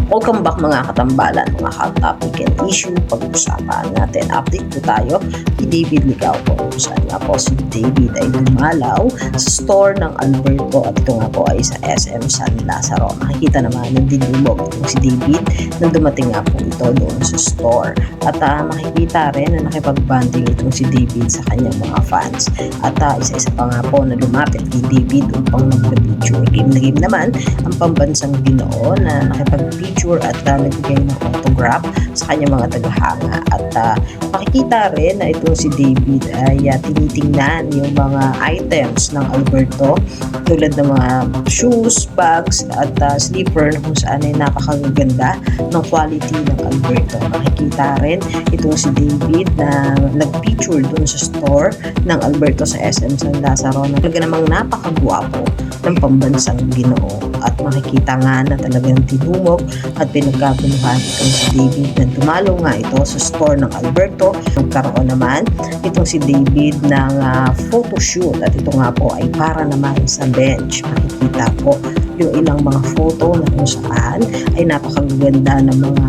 Welcome back mga katambalan, mga hot topic and issue. Pag-usapan natin, update po tayo kay David Licao po. Saan nga po si David ay dumalaw sa store ng Alberto at ito nga po ay sa SM San Lazaro. Nakikita naman ng dinulog itong si David nang dumating nga po ito doon sa store. At makikita rin na nakipag-banding itong si David sa kanyang mga fans. At isa-isa pa nga po na lumapit kay David upang mag-picture. Game na game naman ang pambansang Ginoo na nakipag-picture at nagbigay ng autograph sa kanyang mga tagahanga. At makikita rin na itong si David ay tinitingnan yung mga items ng Alberto tulad ng mga shoes, bags at slipper na kung saan ay napakaganda ng quality ng Alberto. Makikita rin itong si David na nag-picture dun sa store ng Alberto sa SM San Lazaro na talaga namang napakagwapo ng pambansang Ginoo. At makikita nga na talagang tinumog at pinagkabuluhan itong si David na dumalo nga ito sa store ng Alberto. Nagkaroon naman itong si David ng photoshoot at ito nga po ay para naman sa bench. Makikita po yung ilang mga photo na kung saan ay napakaganda ng mga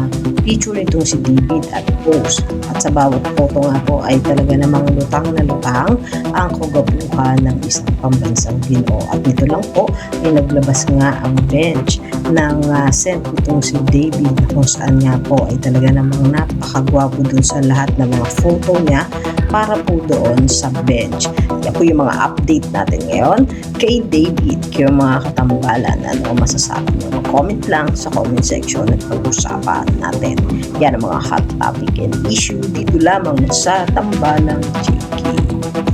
picture nitong si David at post. At sa bawat photo nga po ay talaga namang lutang na lutang ang kagabuhan ng isang pambansang Ginoo. At dito lang po ay naglabas nga ang bench ng set itong si David na kung saan nga po ay talaga namang napakagwapo dun sa lahat ng mga photo niya para po doon sa bench. Yan po yung mga update natin ngayon kay David, kayo mga katambalan. Ano masasabi nyo? Mag-comment lang sa comment section at pag-usapan natin. Yan ang mga hot topic and issue dito lamang sa Tambalang Chiki.